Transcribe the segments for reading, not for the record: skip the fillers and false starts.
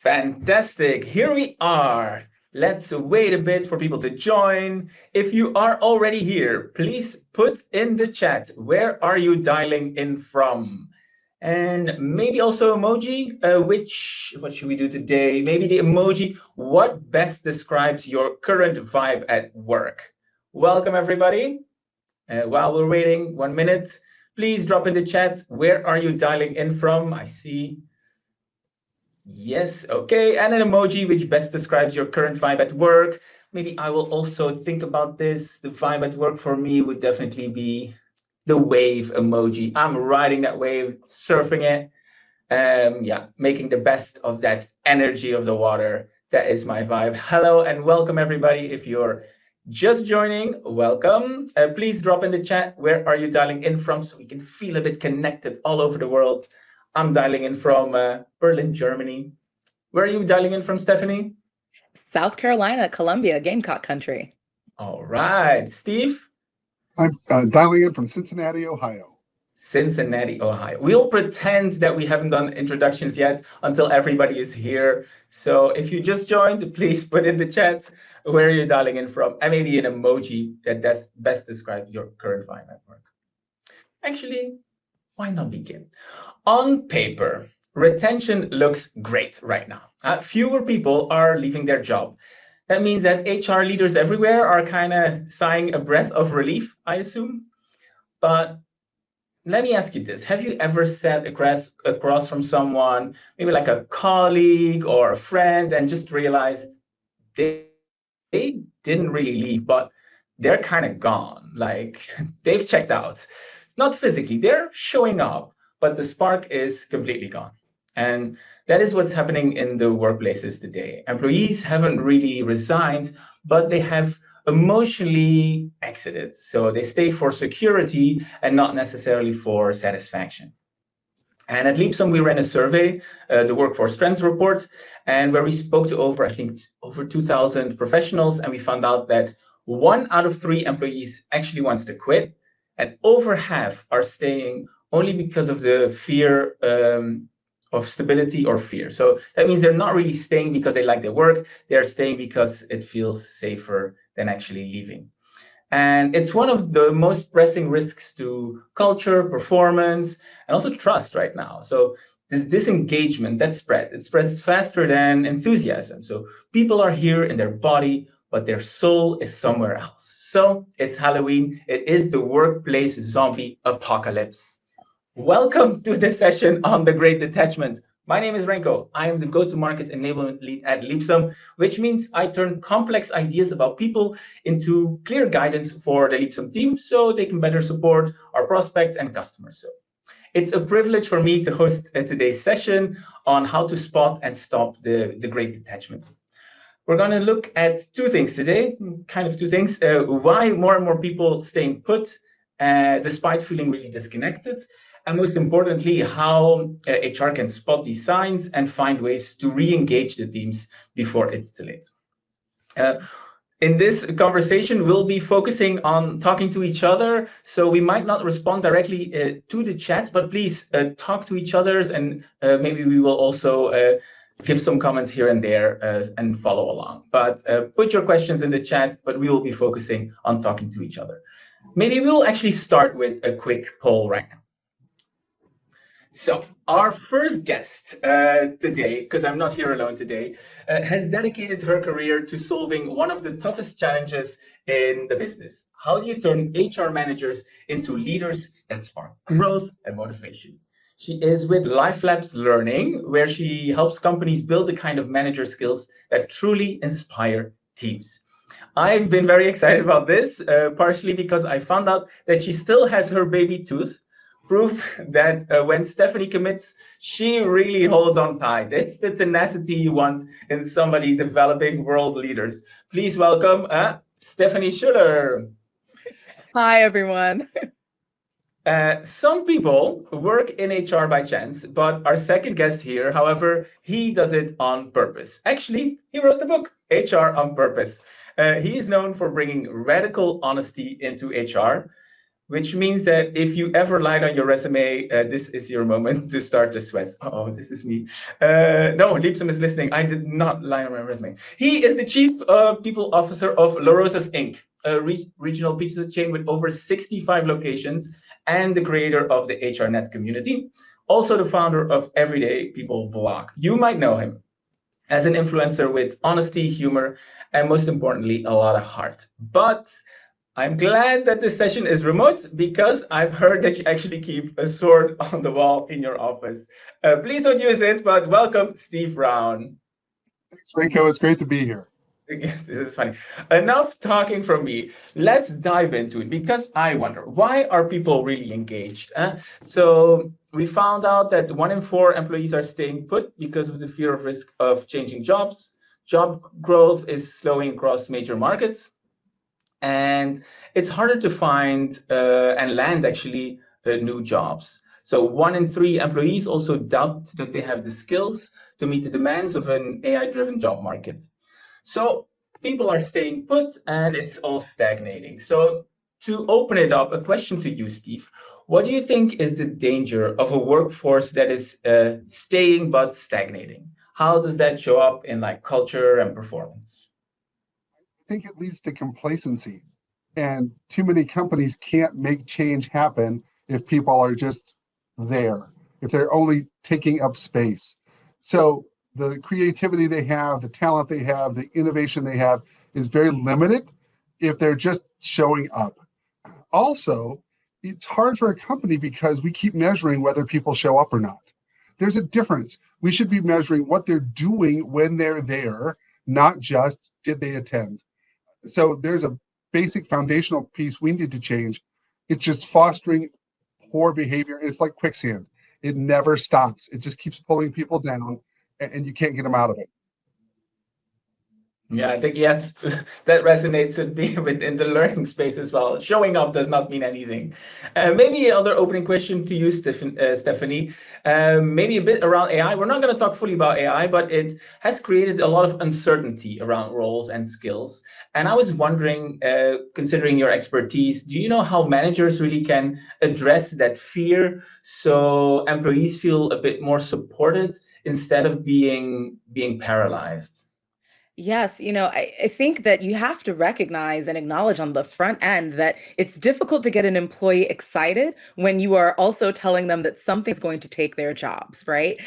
Fantastic. Here we are. Let's wait a bit for people to join. If you are already here, please put in the chat, where are you dialing in from? And maybe also emoji, what should we do today? Maybe the emoji, what best describes your current vibe at work? Welcome, everybody. While we're waiting 1 minute, please drop in the chat, where are you dialing in from? I see. Yes, okay, and an emoji which best describes your current vibe at work. Maybe I will also think about this. The vibe at work for me would definitely be the wave emoji. I'm riding that wave, surfing it. Yeah, making the best of that energy of the water. That is my vibe. Hello and welcome everybody. If you're just joining, welcome. Please drop in the chat, where are you dialing in from, so we can feel a bit connected all over the world. I'm dialing in from Berlin, Germany. Where are you dialing in from, Stephanie? South Carolina, Columbia, Gamecock country. All right. Steve? I'm dialing in from Cincinnati, Ohio. Cincinnati, Ohio. We'll pretend that we haven't done introductions yet until everybody is here. So if you just joined, please put in the chat where you're dialing in from, and maybe an emoji that best describes your current vibe at work. Actually, why not begin? On paper, retention looks great right now. Fewer people are leaving their job. That means that HR leaders everywhere are kind of sighing a breath of relief, I assume. But let me ask you this. Have you ever sat across from someone, maybe like a colleague or a friend, and just realized they didn't really leave, but they're kind of gone? Like they've checked out. Not physically, they're showing up, but the spark is completely gone. And that is what's happening in the workplaces today. Employees haven't really resigned, but they have emotionally exited. So they stay for security and not necessarily for satisfaction. And at Leapsome, we ran a survey, the Workforce Trends Report, and where we spoke to over 2,000 professionals, and we found out that 1 out of 3 employees actually wants to quit, and over half are staying only because of the fear of stability or fear. So that means they're not really staying because they like their work, they're staying because it feels safer than actually leaving. And it's one of the most pressing risks to culture, performance, and also trust right now. So this disengagement, that it spreads faster than enthusiasm. So people are here in their body, but their soul is somewhere else. So it's Halloween. It is the workplace zombie apocalypse. Welcome to this session on the Great Detachment. My name is Renko. I am the go-to-market enablement lead at Leapsome, which means I turn complex ideas about people into clear guidance for the Leapsome team so they can better support our prospects and customers. So it's a privilege for me to host today's session on how to spot and stop the Great Detachment. We're going to look at 2 things today, kind of 2 things. Why more and more people staying put despite feeling really disconnected. And most importantly, how HR can spot these signs and find ways to re-engage the teams before it's too late. In this conversation, we'll be focusing on talking to each other. So we might not respond directly to the chat, but please talk to each other, and maybe we will also give some comments here and there and follow along. But put your questions in the chat, but we will be focusing on talking to each other. Maybe we'll actually start with a quick poll right now. So our first guest today, because I'm not here alone today, has dedicated her career to solving one of the toughest challenges in the business. How do you turn HR managers into leaders that spark growth and motivation? She is with Life Labs Learning, where she helps companies build the kind of manager skills that truly inspire teams. I've been very excited about this, partially because I found out that she still has her baby tooth. Proof that when Stephanie commits, she really holds on tight. It's the tenacity you want in somebody developing world leaders. Please welcome Stephanie Schuller. Hi, everyone. Some people work in HR by chance, but our second guest here, however, he does it on purpose. Actually, he wrote the book, HR on Purpose. He is known for bringing radical honesty into HR. which means that if you ever lied on your resume, this is your moment to start to sweat. Oh, this is me. No, Leapsum is listening. I did not lie on my resume. He is the Chief People Officer of La Rosas Inc., a regional pizza chain with over 65 locations, and the creator of the HRNet community. Also the founder of Everyday People blog. You might know him as an influencer with honesty, humor, and most importantly, a lot of heart. But I'm glad that this session is remote because I've heard that you actually keep a sword on the wall in your office. Please don't use it, but welcome, Steve Brown. Thanks, Rico. It's great to be here. This is funny. Enough talking from me. Let's dive into it because I wonder, why are people really engaged? So we found out that 1 in 4 employees are staying put because of the fear of risk of changing jobs. Job growth is slowing across major markets. And it's harder to find and land actually new jobs. So 1 in 3 employees also doubt that they have the skills to meet the demands of an AI-driven job market. So people are staying put and it's all stagnating. So to open it up, a question to you, Steve. What do you think is the danger of a workforce that is staying but stagnating? How does that show up in like culture and performance? I think it leads to complacency, and too many companies can't make change happen if people are just there, if they're only taking up space. So the creativity they have, the talent they have, the innovation they have is very limited if they're just showing up. Also, it's hard for a company because we keep measuring whether people show up or not. There's a difference. We should be measuring what they're doing when they're there, not just did they attend. So there's a basic foundational piece we need to change. It's just fostering poor behavior. It's like quicksand. It never stops. It just keeps pulling people down and you can't get them out of it. Yeah, I think yes, that resonates with me within the learning space as well. Showing up does not mean anything. Maybe another opening question to you, Stephanie. Maybe a bit around AI. We're not going to talk fully about AI, but it has created a lot of uncertainty around roles and skills. And I was wondering, considering your expertise, do you know how managers really can address that fear so employees feel a bit more supported instead of being paralyzed? Yes, I think that you have to recognize and acknowledge on the front end that it's difficult to get an employee excited when you are also telling them that something's going to take their jobs, right?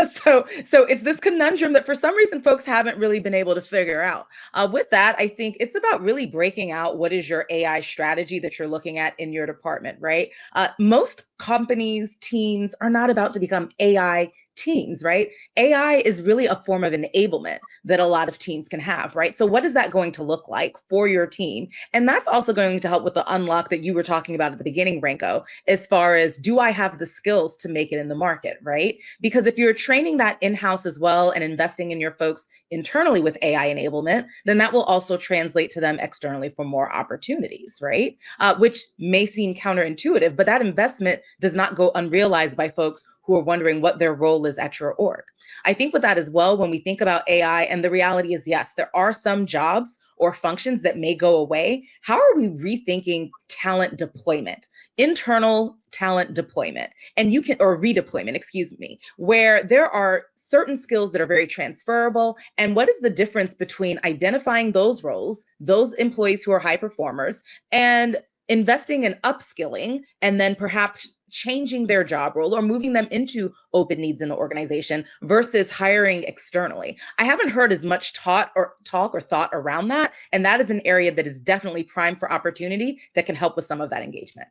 So it's this conundrum that for some reason folks haven't really been able to figure out. With that, I think it's about really breaking out what is your AI strategy that you're looking at in your department, right? Most companies, teams are not about to become AI teams, right? AI is really a form of enablement that a lot of teams can have, right? So what is that going to look like for your team? And that's also going to help with the unlock that you were talking about at the beginning, Renko, as far as do I have the skills to make it in the market, right? Because if you're training that in-house as well and investing in your folks internally with AI enablement, then that will also translate to them externally for more opportunities, right? Which may seem counterintuitive, but that investment does not go unrealized by folks who are wondering what their role is at your org. I think with that as well, when we think about AI, and the reality is, yes, there are some jobs or functions that may go away. How are we rethinking talent deployment, internal talent deployment, and or redeployment, excuse me, where there are certain skills that are very transferable? And what is the difference between identifying those roles, those employees who are high performers, and investing in upskilling and then perhaps changing their job role or moving them into open needs in the organization versus hiring externally? I haven't heard as much talk or thought around that. And that is an area that is definitely prime for opportunity that can help with some of that engagement.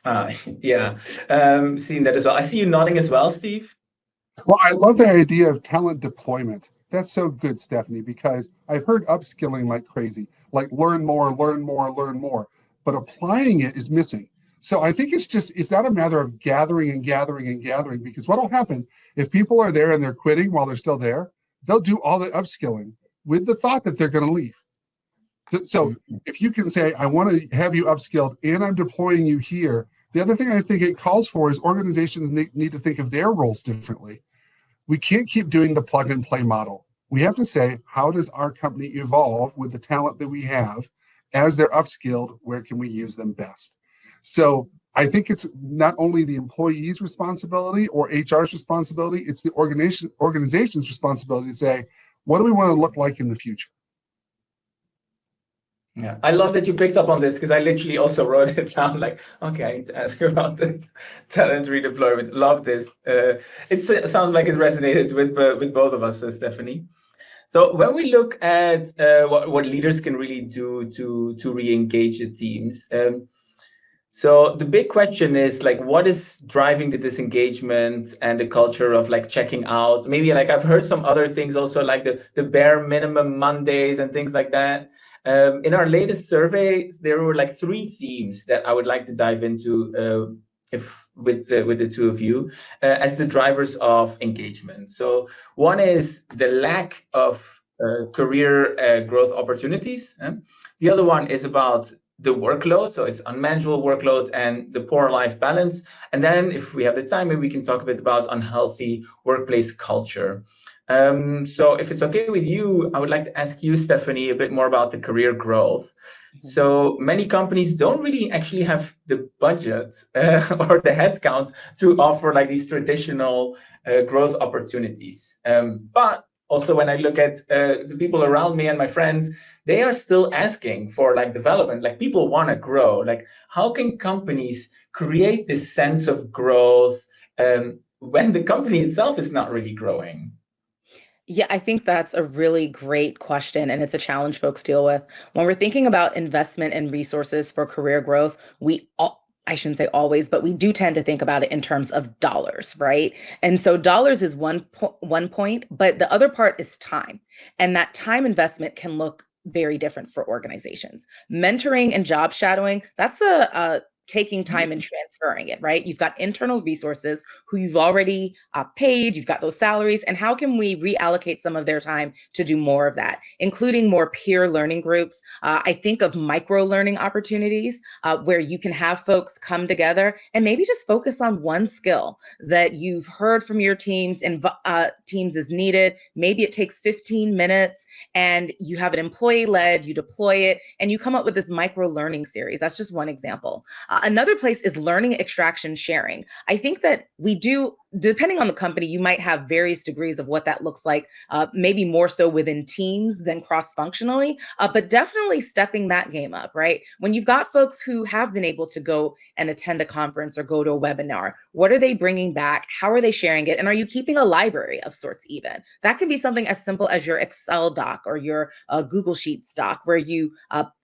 Yeah, seeing that as well. I see you nodding as well, Steve. Well, I love the idea of talent deployment. That's so good, Stephanie, because I've heard upskilling like crazy, like learn more, learn more, learn more, but applying it is missing. So I think it's not a matter of gathering and gathering and gathering, because what will happen if people are there and they're quitting while they're still there, they'll do all the upskilling with the thought that they're going to leave. So if you can say, I want to have you upskilled and I'm deploying you here, the other thing I think it calls for is organizations need to think of their roles differently. We can't keep doing the plug and play model. We have to say, how does our company evolve with the talent that we have as they're upskilled? Where can we use them best? So I think it's not only the employee's responsibility or HR's responsibility, it's the organization's responsibility to say, what do we want to look like in the future? Yeah, I love that you picked up on this because I literally also wrote it down. Like, okay, I need to ask you about the talent redeployment. Love this. It sounds like it resonated with both of us, Stephanie. So when we look at what leaders can really do to re-engage the teams, so the big question is like, what is driving the disengagement and the culture of like checking out? Maybe like I've heard some other things also like the bare minimum Mondays and things like that. In our latest survey, there were like 3 themes that I would like to dive into if with the two of you as the drivers of engagement. So one is the lack of career growth opportunities. The other one is about the workload, so it's unmanageable workload and the poor life balance. And then if we have the time, maybe we can talk a bit about unhealthy workplace culture. So if it's okay with you, I would like to ask you, Stephanie, a bit more about the career growth. So many companies don't really actually have the budget or the headcount to offer like these traditional growth opportunities. But also when I look at the people around me and my friends, they are still asking for like development, like people want to grow. Like how can companies create this sense of growth when the company itself is not really growing? Yeah, I think that's a really great question, and it's a challenge folks deal with. When we're thinking about investment and resources for career growth, I shouldn't say always, but we do tend to think about it in terms of dollars, right? And so dollars is one point, but the other part is time. And that time investment can look very different for organizations. Mentoring and job shadowing, that's a taking time and transferring it, right? You've got internal resources who you've already paid, you've got those salaries, and how can we reallocate some of their time to do more of that, including more peer learning groups? I think of micro learning opportunities where you can have folks come together and maybe just focus on one skill that you've heard from your teams and teams is needed. Maybe it takes 15 minutes and you have an employee led, you deploy it, and you come up with this micro learning series. That's just one example. Another place is learning extraction sharing. I think that we do, depending on the company, you might have various degrees of what that looks like, maybe more so within teams than cross-functionally, but definitely stepping that game up, right? When you've got folks who have been able to go and attend a conference or go to a webinar, what are they bringing back? How are they sharing it? And are you keeping a library of sorts even? That can be something as simple as your Excel doc or your Google Sheets doc, where you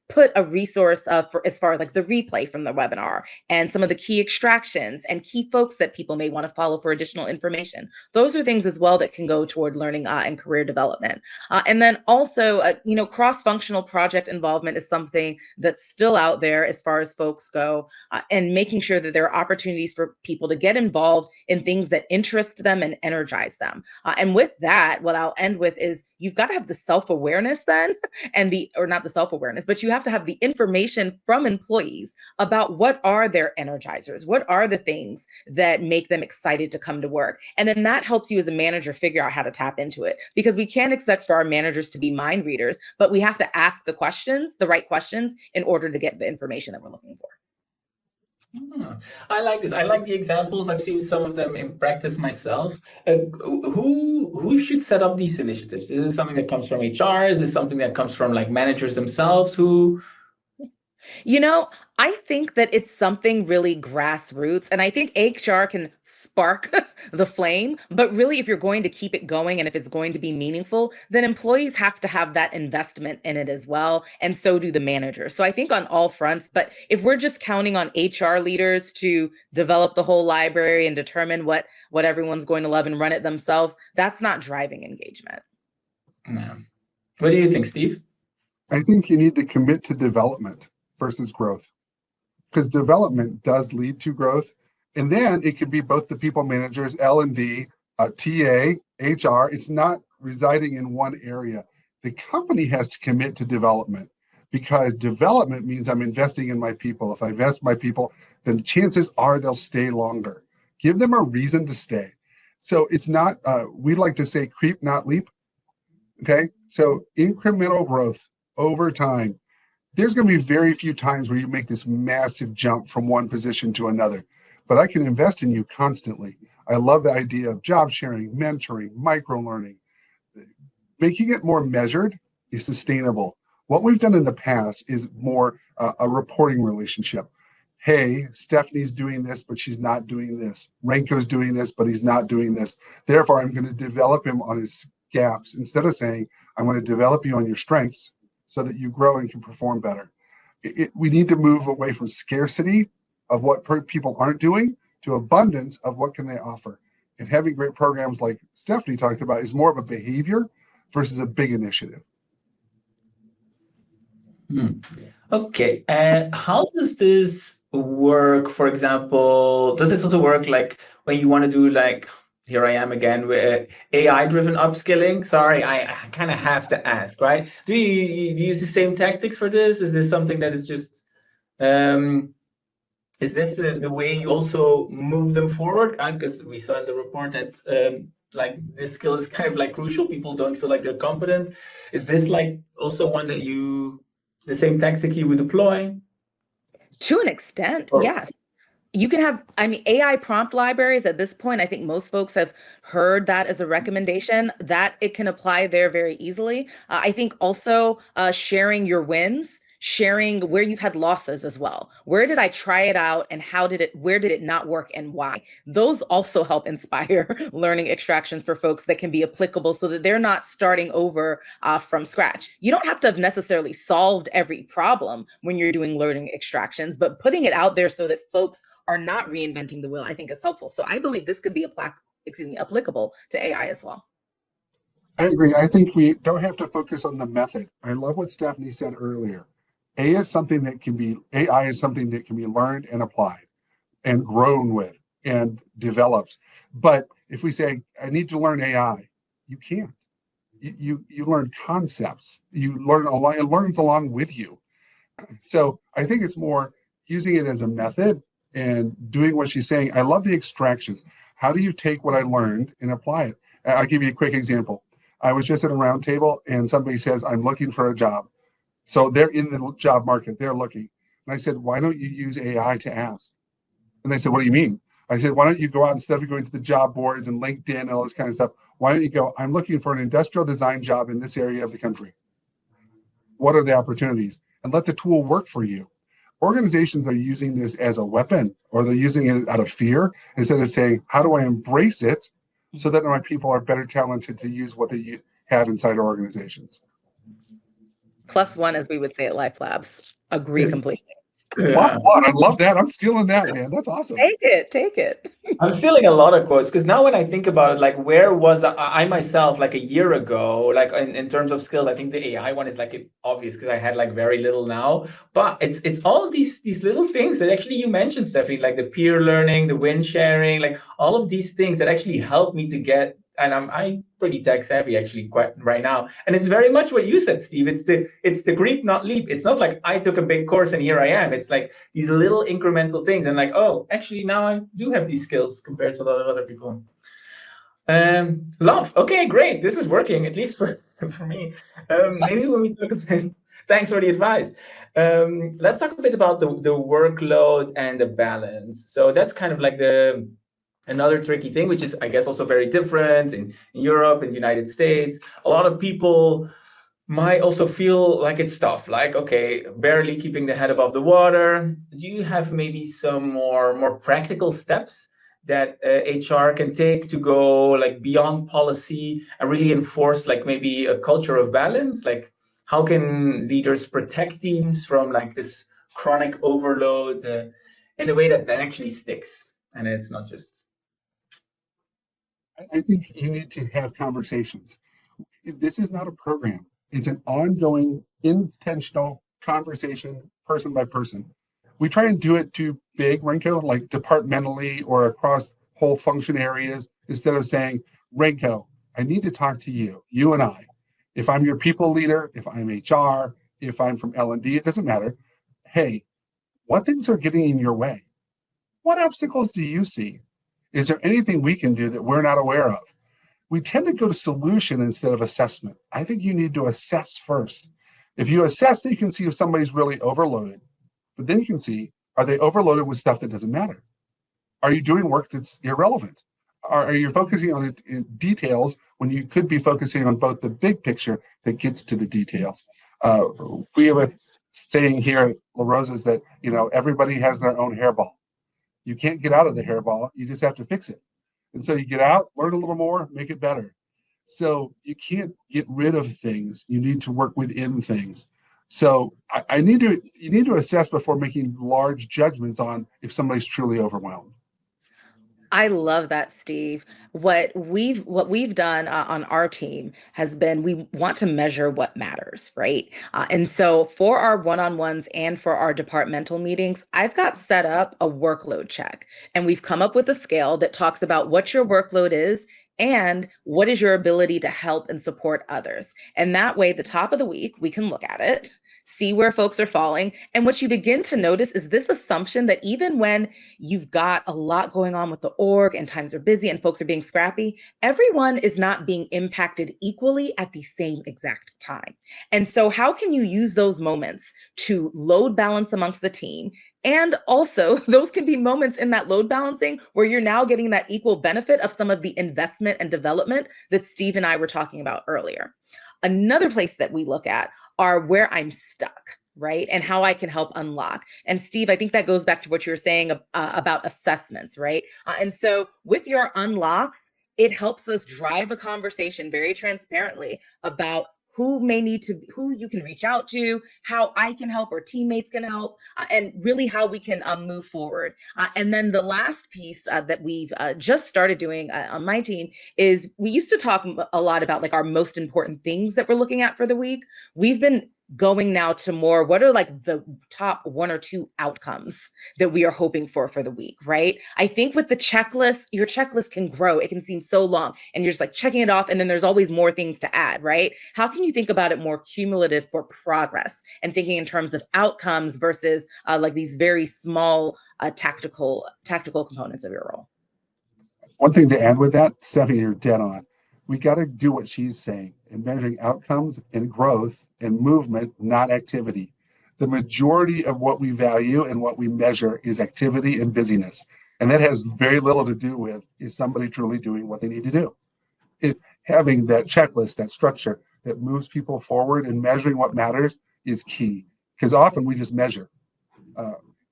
put a resource for as far as like the replay from the webinar and some of the key extractions and key folks that people may want to follow for additional information. Those are things as well that can go toward learning and career development. And then also, cross-functional project involvement is something that's still out there as far as folks go, and making sure that there are opportunities for people to get involved in things that interest them and energize them. And with that, what I'll end with is you've got to have the self-awareness then or not the self-awareness, but you have to have the information from employees about what are their energizers, what are the things that make them excited to come to work. And then that helps you as a manager figure out how to tap into it, because we can't expect for our managers to be mind readers, but we have to ask the right questions in order to get the information that we're looking for. I like this. I like the examples. I've seen some of them in practice myself. Who should set up these initiatives? Is it something that comes from HR? Is it something that comes from like managers themselves? Who? I think that it's something really grassroots, and I think HR can spark the flame, but really if you're going to keep it going and if it's going to be meaningful, then employees have to have that investment in it as well, and so do the managers. So I think on all fronts, but if we're just counting on HR leaders to develop the whole library and determine what everyone's going to love and run it themselves, that's not driving engagement. No. What do you think, Steve? I think you need to commit to development versus growth, because development does lead to growth. And then it could be both the people managers, L&D, TA, HR. It's not residing in one area. The company has to commit to development, because development means I'm investing in my people. If I invest in my people, then chances are they'll stay longer. Give them a reason to stay. So it's not, we like to say creep, not leap. Okay. So incremental growth over time. there's going to be very few times where you make this massive jump from one position to another, but I can invest in you constantly. I love the idea of job sharing, mentoring, micro learning. Making it more measured is sustainable. What we've done in the past is more a reporting relationship. Hey, Stephanie's doing this, but she's not doing this. Renko's doing this, but he's not doing this. Therefore, I'm going to develop him on his gaps instead of saying, I'm going to develop you on your strengths so that you grow and can perform better. We need to move away from scarcity of what people aren't doing to abundance of what can they offer. And having great programs like Stephanie talked about is more of a behavior versus a big initiative. Okay, and how does this work? For example, does this also work like when you want to do like, here I am again with AI-driven upskilling? Sorry, I kind of have to ask, right? Do you use the same tactics for this? Is this something that is just is this the way you also move them forward? Because we saw in the report that like this skill is kind of like crucial. People don't feel like they're competent. Is this like also one that the same tactic you would deploy? To an extent, yes. You can have, I mean, AI prompt libraries at this point, I think most folks have heard that as a recommendation that it can apply there very easily. I think also sharing your wins, sharing where you've had losses as well. Where did I try it out and where did it not work and why? Those also help inspire learning extractions for folks that can be applicable so that they're not starting over from scratch. You don't have to have necessarily solved every problem when you're doing learning extractions, but putting it out there so that folks are not reinventing the wheel, I think is helpful. So I believe this could be applicable to AI as well. I agree. I think we don't have to focus on the method. I love what Stephanie said earlier. AI is something that can be learned and applied and grown with and developed. But if we say, I need to learn AI, you can't. You learn concepts. You learn along, it learns along with you. So I think it's more using it as a method and doing what she's saying. I love the extractions. How do you take what I learned and apply it? I'll give you a quick example. I was just at a round table and somebody says, I'm looking for a job. So they're in the job market, they're looking. And I said, why don't you use AI to ask? And they said, what do you mean? I said, why don't you go out instead of going to the job boards and LinkedIn and all this kind of stuff? Why don't you go, I'm looking for an industrial design job in this area of the country. What are the opportunities? And let the tool work for you. Organizations are using this as a weapon, or they're using it out of fear instead of saying, how do I embrace it so that my people are better talented to use what they have inside our organizations? +1, as we would say at Life Labs. Agree completely. Plus one. I love that. I'm stealing that, man. That's awesome. Take it. I'm stealing a lot of quotes because now when I think about it, like where was I myself like a year ago, like in terms of skills, I think the AI one is like obvious because I had like very little now. But it's all these little things that actually you mentioned, Stephanie, like the peer learning, the win sharing, like all of these things that actually help me to get. And I'm pretty tech savvy actually quite right now. And it's very much what you said, Steve. It's the creep, not leap. It's not like I took a big course and here I am. It's like these little incremental things and like, oh, actually now I do have these skills compared to a lot of other people. Love. Okay, great. This is working, at least for me. Maybe when we talk about thanks for the advice. Let's talk a bit about the workload and the balance. So that's kind of like another tricky thing, which is, I guess, also very different in Europe and the United States. A lot of people might also feel like it's tough, like, okay, barely keeping the head above the water. Do you have maybe some more practical steps that HR can take to go like beyond policy and really enforce like maybe a culture of balance? Like, how can leaders protect teams from like this chronic overload in a way that actually sticks and it's not just I think you need to have conversations. This is not a program. It's an ongoing, intentional conversation, person by person. We try and do it too big, Renko, like departmentally or across whole function areas, instead of saying, Renko, I need to talk to you, you and I. If I'm your people leader, if I'm HR, if I'm from L&D, it doesn't matter. Hey, what things are getting in your way? What obstacles do you see? Is there anything we can do that we're not aware of? We tend to go to solution instead of assessment. I think you need to assess first. If you assess, then you can see if somebody's really overloaded. But then you can see, are they overloaded with stuff that doesn't matter? Are you doing work that's irrelevant? Are you focusing on it in details when you could be focusing on both the big picture that gets to the details? We have a saying here at La Rosa's that, everybody has their own hairball. You can't get out of the hairball. You just have to fix it. And so you get out, learn a little more, make it better. So you can't get rid of things. You need to work within things. So you need to assess before making large judgments on if somebody's truly overwhelmed. I love that, Steve. What we've done on our team has been we want to measure what matters, right? And so for our one-on-ones and for our departmental meetings, I've got set up a workload check, and we've come up with a scale that talks about what your workload is and what is your ability to help and support others. And that way, the top of the week, we can look at it, see where folks are falling. And what you begin to notice is this assumption that even when you've got a lot going on with the org and times are busy and folks are being scrappy, everyone is not being impacted equally at the same exact time. And so, how can you use those moments to load balance amongst the team? And also, those can be moments in that load balancing where you're now getting that equal benefit of some of the investment and development that Steve and I were talking about earlier. Another place that we look at are where I'm stuck, right? And how I can help unlock. And Steve, I think that goes back to what you were saying about assessments, right? And so with your unlocks, it helps us drive a conversation very transparently about who you can reach out to, how I can help or teammates can help, and really how we can move forward. And then the last piece that we've just started doing on my team is we used to talk a lot about like our most important things that we're looking at for the week. We've been going now to more what are like the top one or two outcomes that we are hoping for the week, right? I think with the checklist, your checklist can grow. It can seem so long and you're just like checking it off and then there's always more things to add, right? How can you think about it more cumulative for progress and thinking in terms of outcomes versus like these very small tactical components of your role? One thing to add with that, Stephanie, you're dead on. We got to do what she's saying and measuring outcomes and growth and movement, not activity. The majority of what we value and what we measure is activity and busyness. And that has very little to do with is somebody truly doing what they need to do. Having that checklist, that structure that moves people forward and measuring what matters is key. Because often we just measure.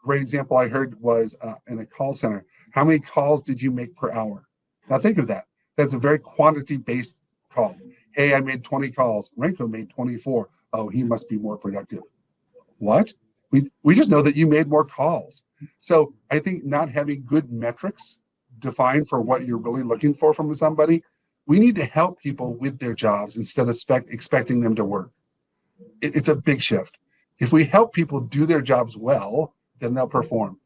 Great example I heard was in a call center. How many calls did you make per hour? Now think of that. That's a very quantity-based call. Hey, I made 20 calls. Renko made 24. Oh, he must be more productive. What? We just know that you made more calls. So I think not having good metrics defined for what you're really looking for from somebody, we need to help people with their jobs instead of expecting them to work. It's a big shift. If we help people do their jobs well, then they'll perform.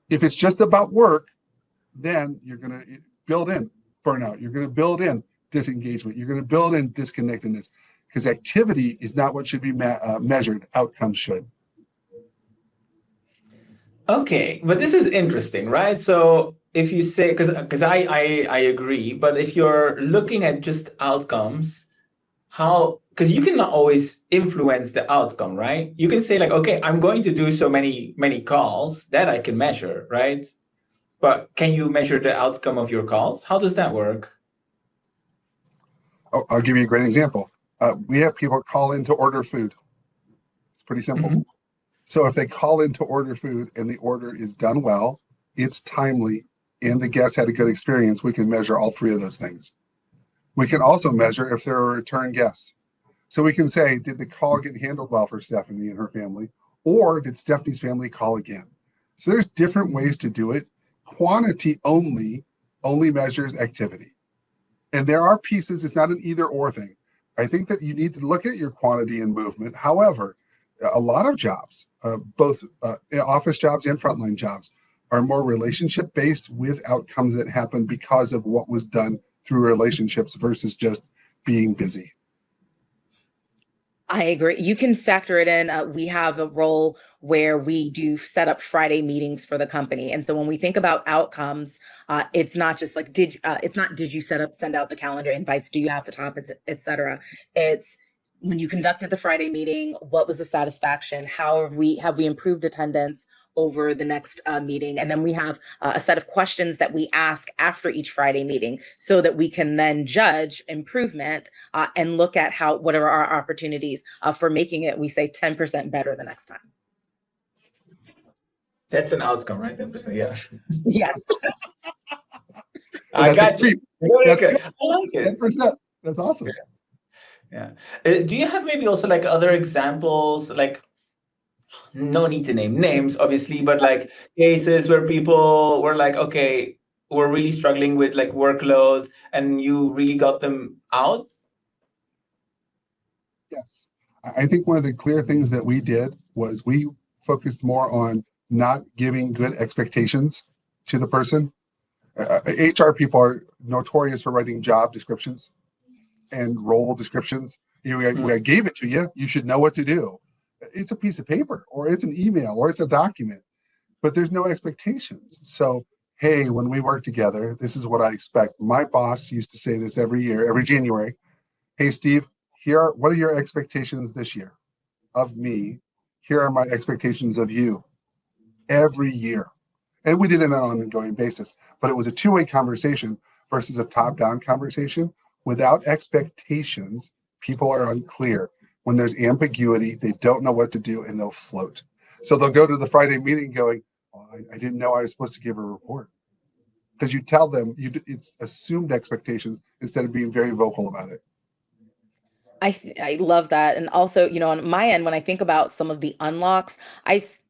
If it's just about work, then you're going to build in burnout. You're going to build in disengagement. You're going to build in disconnectedness because activity is not what should be measured. Outcomes should. Okay, but this is interesting, right? So if you say, because I agree, but if you're looking at just outcomes, how, because you cannot always influence the outcome, right? You can say like, okay, I'm going to do so many calls that I can measure, right? But can you measure the outcome of your calls? How does that work? I'll give you a great example. We have people call in to order food. It's pretty simple. Mhm. So if they call in to order food and the order is done well, it's timely, and the guest had a good experience, we can measure all three of those things. We can also measure if they're a return guest. So we can say, did the call get handled well for Stephanie and her family? Or did Stephanie's family call again? So there's different ways to do it. Quantity only measures activity. And there are pieces, it's not an either or thing. I think that you need to look at your quantity and movement. However, a lot of jobs, both office jobs and frontline jobs, are more relationship based with outcomes that happen because of what was done through relationships versus just being busy. I agree. You can factor it in. We have a role where we do set up Friday meetings for the company, and so when we think about outcomes, it's not just like it's not did you send out the calendar invites? Do you have the topics, et cetera? It's when you conducted the Friday meeting, what was the satisfaction? How have we improved attendance over the next meeting? And then we have a set of questions that we ask after each Friday meeting so that we can then judge improvement and look at what are our opportunities for making it, we say, 10% better the next time. That's an outcome, right? 10%, yeah. Yes. I got you. Very good. I like it. 10%. That's awesome. Yeah. Do you have maybe also like other examples, like no need to name names, obviously, but like cases where people were like, okay, we're really struggling with like workload and you really got them out? Yes. I think one of the clear things that we did was we focused more on not giving good expectations to the person. HR people are notorious for writing job descriptions and role descriptions. I gave it to you. You should know what to do. It's a piece of paper, or it's an email, or it's a document, but there's no expectations. So, hey, when we work together, this is what I expect. My boss used to say this every year, every January. Hey, Steve, what are your expectations this year of me? Here are my expectations of you every year. And we did it on an ongoing basis, but it was a two-way conversation versus a top-down conversation. Without expectations, people are unclear. When there's ambiguity, they don't know what to do and they'll float. So they'll go to the Friday meeting going, oh, I didn't know I was supposed to give a report. Because you tell them it's assumed expectations instead of being very vocal about it. I love that. And also, on my end, when I think about some of the unlocks,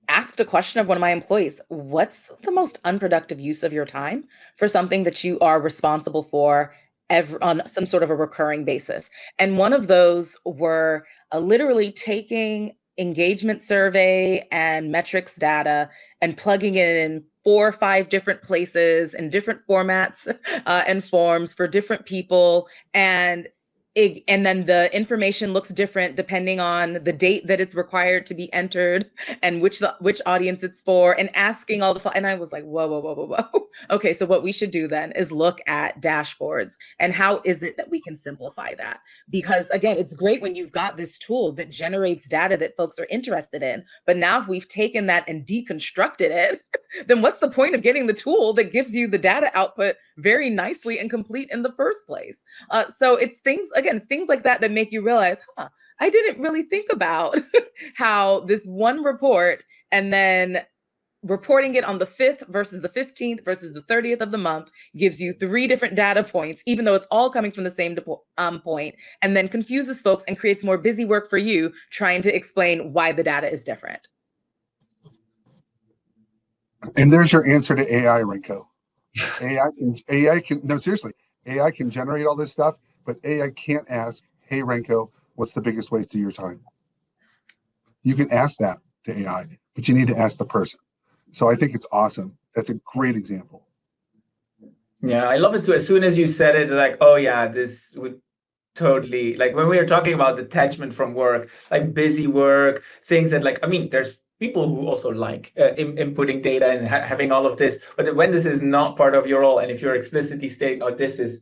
asked a question of one of my employees: what's the most unproductive use of your time for something that you are responsible for on some sort of a recurring basis? And one of those were literally taking engagement survey and metrics data and plugging it in 4 or 5 different places and different formats and forms for different people, and then the information looks different depending on the date that it's required to be entered and which audience it's for, and asking all and I was like, whoa, whoa, whoa, whoa, whoa. Okay, so what we should do then is look at dashboards and how is it that we can simplify that? Because again, it's great when you've got this tool that generates data that folks are interested in, but now if we've taken that and deconstructed it, then what's the point of getting the tool that gives you the data output very nicely and complete in the first place? So it's things like that that make you realize, I didn't really think about how this one report, and then reporting it on the 5th versus the 15th versus the 30th of the month, gives you 3 different data points, even though it's all coming from the same point, and then confuses folks and creates more busy work for you trying to explain why the data is different. And there's your answer to AI, Renko. AI can, no, seriously, AI can generate all this stuff, but AI can't ask, hey, Renko, what's the biggest waste of your time? You can ask that to AI, but you need to ask the person. So I think it's awesome. That's a great example. Yeah, I love it too. As soon as you said it, like, oh yeah, this would totally, like when we were talking about detachment from work, like busy work, things that like, I mean, there's people who also like inputting data and having all of this, but when this is not part of your role, and if you're explicitly stating, oh, this is,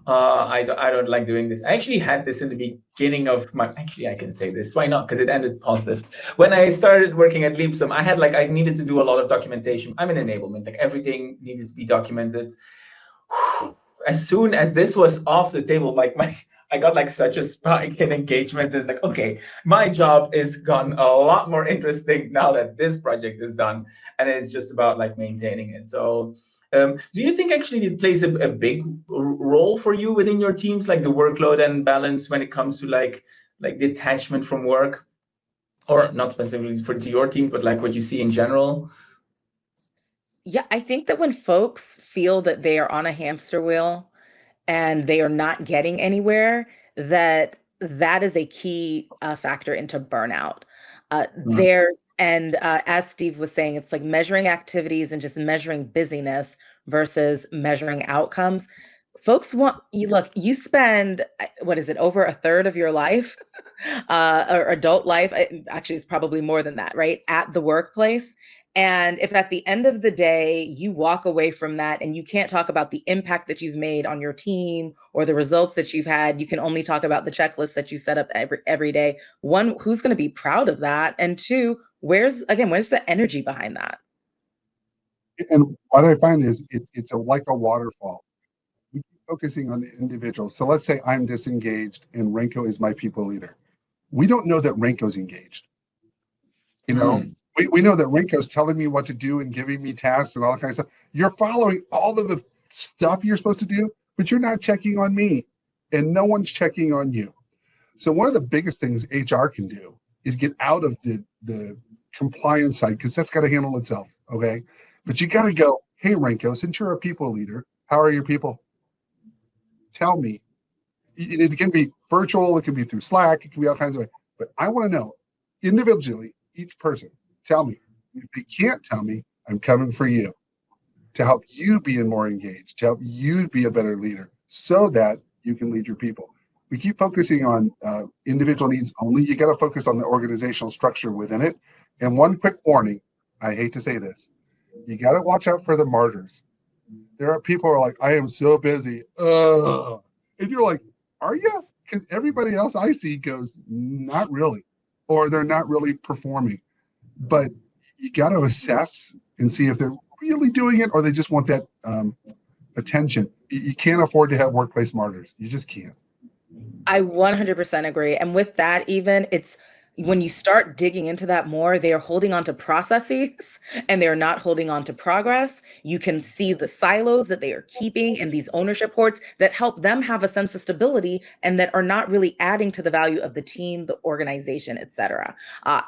I don't like doing this. I actually had this in the beginning of actually I can say this, why not? Because it ended positive. When I started working at Leapsome, I needed to do a lot of documentation. I'm in enablement, like everything needed to be documented. As soon as this was off the table, like I got like such a spike in engagement. It's like, okay, my job is gone a lot more interesting now that this project is done, and it's just about like maintaining it. So do you think actually it plays a big role for you within your teams, like the workload and balance when it comes to like detachment from work, or not specifically for your team, but like what you see in general? Yeah, I think that when folks feel that they are on a hamster wheel and they are not getting anywhere, that is a key factor into burnout. As Steve was saying, it's like measuring activities and just measuring busyness versus measuring outcomes. Folks you spend, what is it, over a third of your life, or adult life, actually it's probably more than that, right, at the workplace. And if at the end of the day, you walk away from that and you can't talk about the impact that you've made on your team or the results that you've had, you can only talk about the checklist that you set up every day. One, who's going to be proud of that? And two, where's the energy behind that? And what I find is it's like a waterfall. We keep focusing on the individual. So let's say I'm disengaged and Renko is my people leader. We don't know that Renko's engaged. You know, we know that Renko's telling me what to do and giving me tasks and all that kind of stuff. You're following all of the stuff you're supposed to do, but you're not checking on me, and no one's checking on you. So one of the biggest things HR can do is get out of the compliance side, because that's got to handle itself. Okay. But you got to go, hey, Renko, since you're a people leader, how are your people? Tell me. It can be virtual, it can be through Slack, it can be all kinds of ways. But I want to know individually, each person, tell me. If they can't tell me, I'm coming for you to help you be more engaged, to help you be a better leader so that you can lead your people. We keep focusing on individual needs only. You got to focus on the organizational structure within it. And one quick warning, I hate to say this, you got to watch out for the martyrs. There are people who are like, I am so busy. Ugh. And you're like, are you? Because everybody else I see goes, not really, or they're not really performing. But you got to assess and see if they're really doing it or they just want that attention. You can't afford to have workplace martyrs. You just can't. I 100% agree. And with that, even it's when you start digging into that more, they are holding on to processes and they're not holding on to progress. You can see the silos that they are keeping and these ownership ports that help them have a sense of stability and that are not really adding to the value of the team, the organization, et cetera.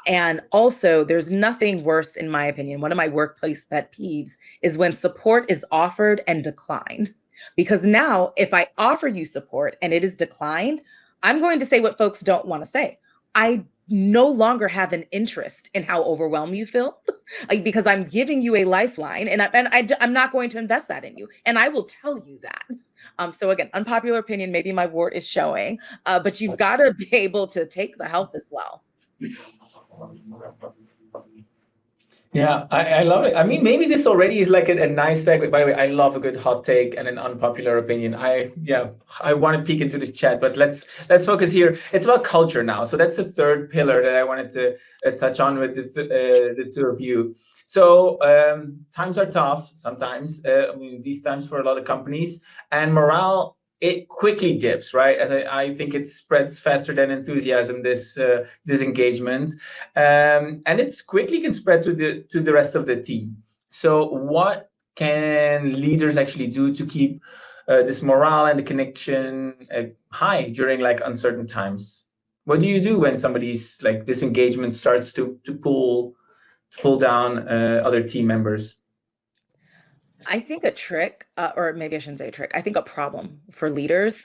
And also, there's nothing worse, in my opinion. One of my workplace pet peeves is when support is offered and declined. Because now, if I offer you support and it is declined, I'm going to say what folks don't want to say. I no longer have an interest in how overwhelmed you feel like, because I'm giving you a lifeline I'm not going to invest that in you. And I will tell you that. So again, unpopular opinion, maybe my wart is showing, but you've got to be able to take the help as well. Yeah, I love it. I mean, maybe this already is like a nice segue. By the way, I love a good hot take and an unpopular opinion. I want to peek into the chat, but let's focus here. It's about culture now. So that's the third pillar that I wanted to touch on with the two of you. So times are tough sometimes. I mean, these times for a lot of companies, and morale, it quickly dips, right? And I think it spreads faster than enthusiasm, this disengagement, and it quickly can spread to the rest of the team. So what can leaders actually do to keep this morale and the connection high during like uncertain times? What do you do when somebody's like disengagement starts to pull down other team members? I think a trick, or maybe I shouldn't say a trick, I think a problem for leaders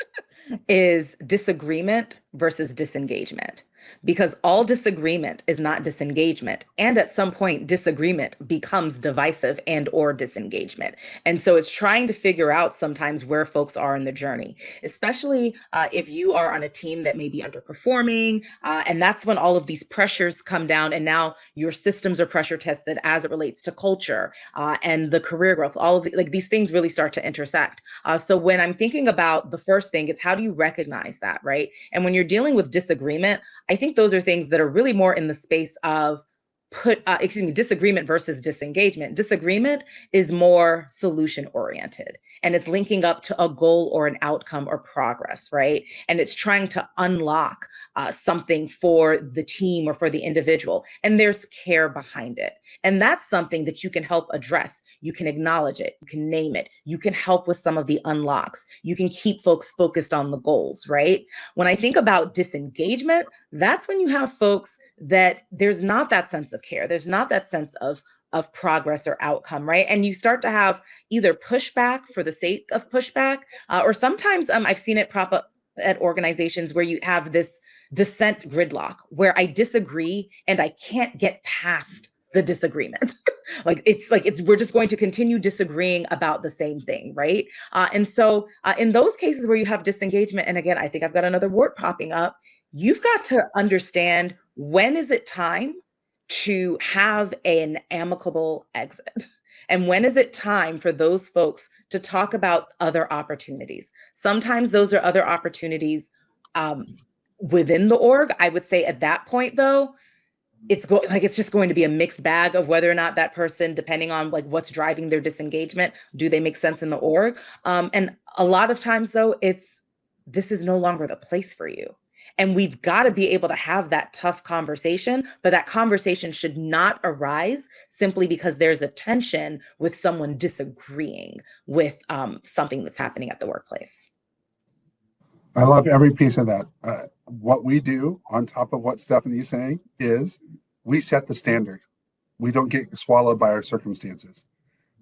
is disagreement versus disengagement, because all disagreement is not disengagement, and at some point disagreement becomes divisive and or disengagement. And so it's trying to figure out sometimes where folks are in the journey, especially if you are on a team that may be underperforming, and that's when all of these pressures come down, and now your systems are pressure tested as it relates to culture and the career growth. All of like these things really start to intersect. So when I'm thinking about the first thing, it's how do you recognize that, right? And when you're dealing with disagreement, I think those are things that are really more in the space of disagreement versus disengagement. Disagreement is more solution oriented, and it's linking up to a goal or an outcome or progress, right? And it's trying to unlock something for the team or for the individual, and there's care behind it. And that's something that you can help address. You can acknowledge it, you can name it, you can help with some of the unlocks, you can keep folks focused on the goals, right? When I think about disengagement, that's when you have folks that there's not that sense of care, there's not that sense of progress or outcome, right? And you start to have either pushback for the sake of pushback, or sometimes I've seen it prop up at organizations where you have this dissent gridlock where I disagree and I can't get past the disagreement. We're just going to continue disagreeing about the same thing, right? And so in those cases where you have disengagement, and again, I think I've got another word popping up, you've got to understand when is it time to have an amicable exit? And when is it time for those folks to talk about other opportunities? Sometimes those are other opportunities within the org. I would say at that point, though, it's just going to be a mixed bag of whether or not that person, depending on like what's driving their disengagement, do they make sense in the org? And a lot of times, though, this is no longer the place for you. And we've got to be able to have that tough conversation, but that conversation should not arise simply because there's a tension with someone disagreeing with something that's happening at the workplace. I love every piece of that. What we do on top of what Stephanie's saying is we set the standard. We don't get swallowed by our circumstances.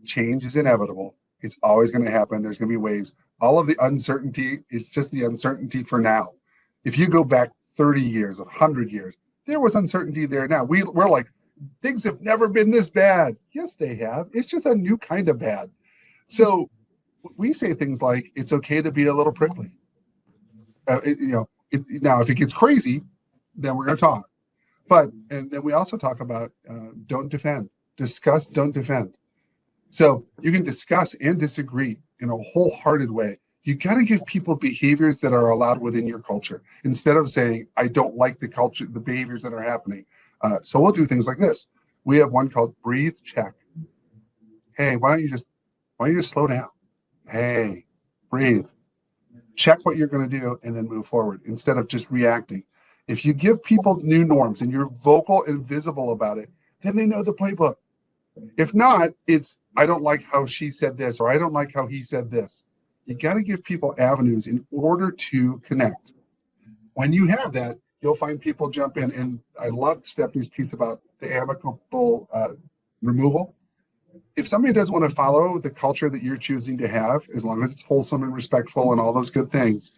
Change is inevitable. It's always going to happen. There's going to be waves. All of the uncertainty is just the uncertainty for now. If you go back 30 years, 100 years, there was uncertainty there now. We're like, things have never been this bad. Yes, they have. It's just a new kind of bad. So we say things like, it's okay to be a little prickly. Now, if it gets crazy, then we're going to talk. And then we also talk about don't defend. Discuss, don't defend. So you can discuss and disagree in a wholehearted way. You got to give people behaviors that are allowed within your culture instead of saying, I don't like the culture, the behaviors that are happening. So we'll do things like this. We have one called breathe, check. Hey, why don't you just slow down? Hey, breathe. Check what you're going to do and then move forward instead of just reacting. If you give people new norms and you're vocal and visible about it, then they know the playbook. If not, it's, I don't like how she said this, or I don't like how he said this. You got to give people avenues in order to connect. When you have that, you'll find people jump in. And I love Stephanie's piece about the amicable removal. If somebody doesn't want to follow the culture that you're choosing to have, as long as it's wholesome and respectful and all those good things,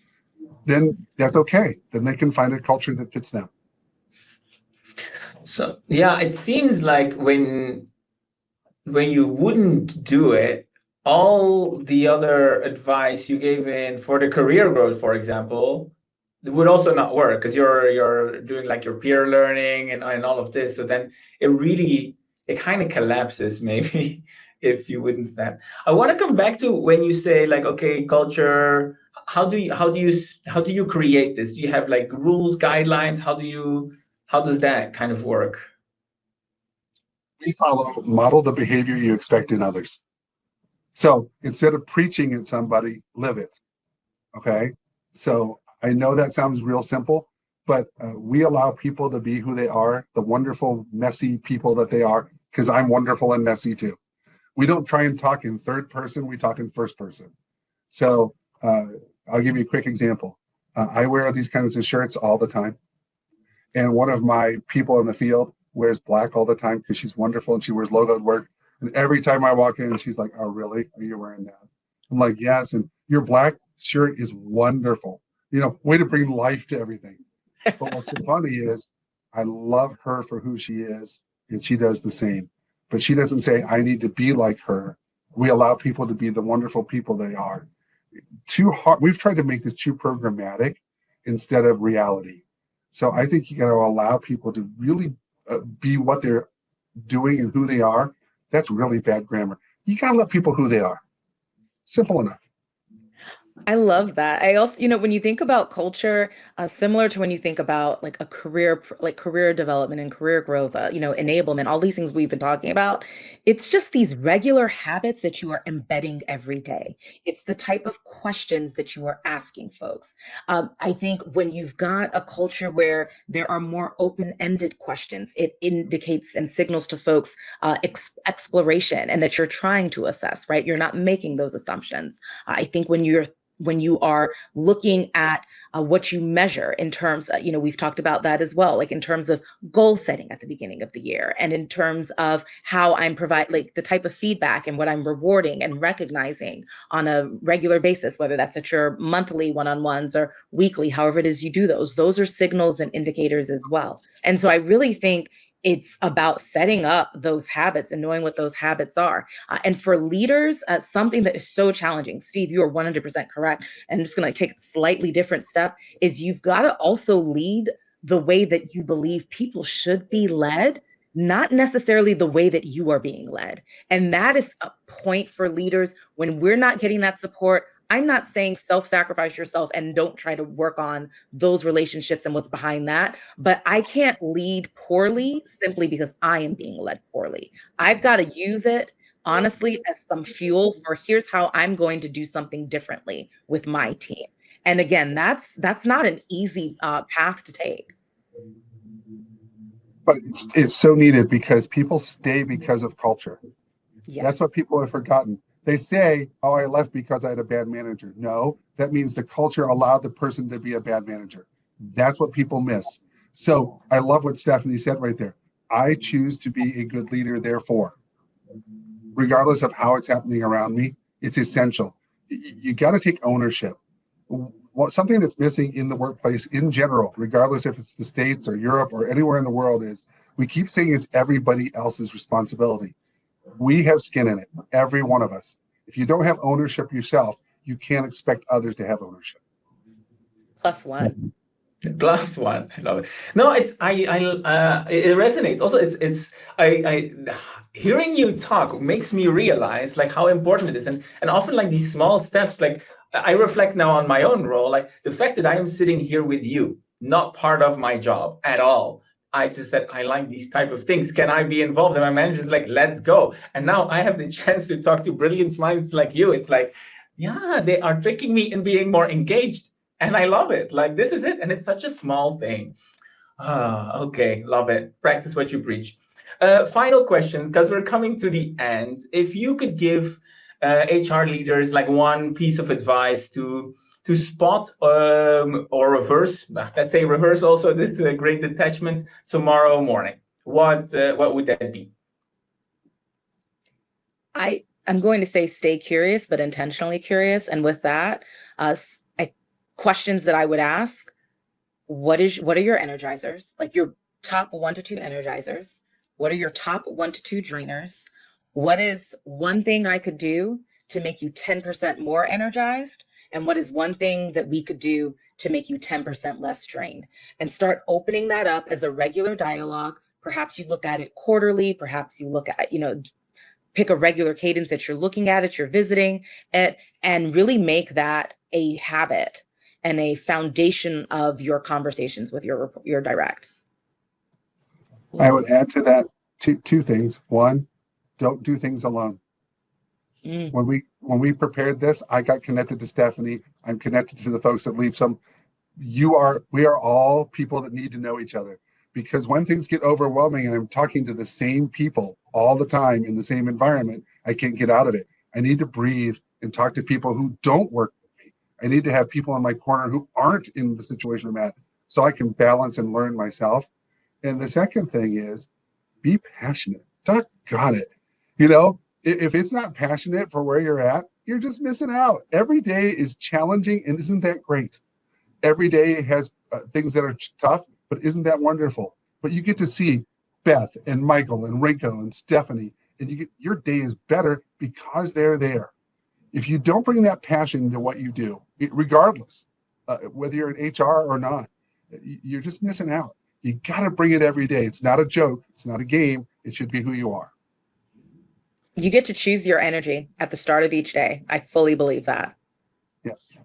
then that's okay. Then they can find a culture that fits them. So yeah, it seems like when you wouldn't do it, all the other advice you gave in for the career growth, for example, it would also not work because you're doing like your peer learning and all of this. So then it kind of collapses maybe if you wouldn't that. I want to come back to when you say like, okay, culture, how do you create this? Do you have like rules, guidelines? How does that kind of work? We model the behavior you expect in others. So instead of preaching at somebody, live it. Okay. So I know that sounds real simple, but we allow people to be who they are, the wonderful, messy people that they are, because I'm wonderful and messy too. We don't try and talk in third person, we talk in first person. So I'll give you a quick example. I wear these kinds of shirts all the time. And one of my people in the field wears black all the time because she's wonderful and she wears logoed work. And every time I walk in, she's like, oh, really? Are you wearing that? I'm like, yes. And your black shirt is wonderful. Way to bring life to everything. But what's so funny is I love her for who she is, and she does the same. But she doesn't say, I need to be like her. We allow people to be the wonderful people they are. Too hard. We've tried to make this too programmatic instead of reality. So I think you got to allow people to really be what they're doing and who they are. That's really bad grammar. You got to let people who they are. Simple enough. I love that. I also, when you think about culture, similar to when you think about like a career, like career development and career growth, enablement, all these things we've been talking about, it's just these regular habits that you are embedding every day. It's the type of questions that you are asking folks. I think when you've got a culture where there are more open-ended questions, it indicates and signals to folks exploration and that you're trying to assess, right? You're not making those assumptions. I think when you are looking at what you measure in terms, we've talked about that as well, like in terms of goal setting at the beginning of the year, and in terms of how I'm like the type of feedback and what I'm rewarding and recognizing on a regular basis, whether that's at your monthly one-on-ones or weekly, however it is you do those are signals and indicators as well. And so I really think it's about setting up those habits and knowing what those habits are. And for leaders, something that is so challenging, Steve, you are 100% correct. And I'm just going to take a slightly different step is you've got to also lead the way that you believe people should be led not necessarily the way that you are being led. And that is a point for leaders. When we're not getting that support, I'm not saying self-sacrifice yourself and don't try to work on those relationships and what's behind that, but I can't lead poorly simply because I am being led poorly. I've got to use it honestly as some fuel for here's how I'm going to do something differently with my team. And again, that's not an easy path to take. But it's so needed because people stay because of culture. Yes. That's what people have forgotten. They say, oh, I left because I had a bad manager. No, that means the culture allowed the person to be a bad manager. That's what people miss. So I love what Stephanie said right there. I choose to be a good leader, therefore, regardless of how it's happening around me, it's essential. You got to take ownership. Something that's missing in the workplace in general, regardless if it's the States or Europe or anywhere in the world, is we keep saying it's everybody else's responsibility. We have skin in it, every one of us. If you don't have ownership yourself, you can't expect others to have ownership. +1. +1. I love it. No, it resonates. Also, I hearing you talk makes me realize like how important it is, and often like these small steps. Like I reflect now on my own role, like the fact that I am sitting here with you, not part of my job at all. I just said, I like these type of things. Can I be involved? And my manager's like, let's go. And now I have the chance to talk to brilliant minds like you. It's like, yeah, they are tricking me in being more engaged. And I love it. Like, this is it. And it's such a small thing. Okay, love it. Practice what you preach. Final question, because we're coming to the end. If you could give HR leaders like one piece of advice to spot or reverse, let's say reverse also this great detachment tomorrow morning, what would that be? I'm going to say stay curious, but intentionally curious. And with that, questions that I would ask: what are your energizers? Like your top 1 to 2 energizers? What are your top 1 to 2 drainers? What is one thing I could do to make you 10% more energized? And what is one thing that we could do to make you 10% less drained? And start opening that up as a regular dialogue. Perhaps you look at it quarterly, perhaps you look at, pick a regular cadence that you're looking at it, you're visiting it, and really make that a habit and a foundation of your conversations with your directs. I would add to that two things. One, don't do things alone. When we prepared this, I got connected to Stephanie. I'm connected to the folks at Leapsome. We are all people that need to know each other, because when things get overwhelming and I'm talking to the same people all the time in the same environment, I can't get out of it. I need to breathe and talk to people who don't work with me. I need to have people in my corner who aren't in the situation I'm at, so I can balance and learn myself. And the second thing is be passionate. Doggone it. If it's not passionate for where you're at, you're just missing out. Every day is challenging, and isn't that great? Every day has things that are tough, but isn't that wonderful? But you get to see Beth and Michael and Rinko and Stephanie, and your day is better because they're there. If you don't bring that passion into what you do, regardless, whether you're in HR or not, you're just missing out. You got to bring it every day. It's not a joke. It's not a game. It should be who you are. You get to choose your energy at the start of each day. I fully believe that. Yes.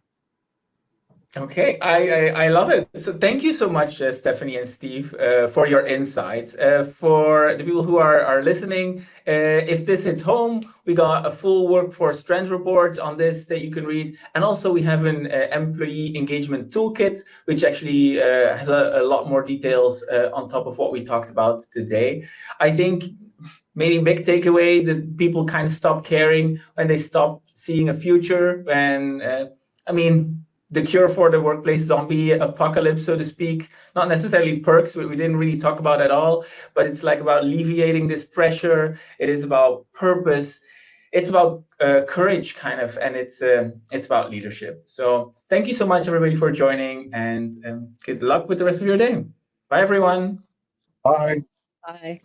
Okay, I love it. So thank you so much, Stephanie and Steve, for your insights. For the people who are listening, if this hits home, we got a full workforce trend report on this that you can read. And also we have an employee engagement toolkit, which actually has a lot more details on top of what we talked about today. I think maybe big takeaway that people kind of stop caring when they stop seeing a future. And the cure for the workplace zombie apocalypse, so to speak, not necessarily perks, we didn't really talk about at all, but it's like about alleviating this pressure. It is about purpose. It's about courage, kind of, and it's about leadership. So thank you so much, everybody, for joining, and good luck with the rest of your day. Bye, everyone. Bye. Bye.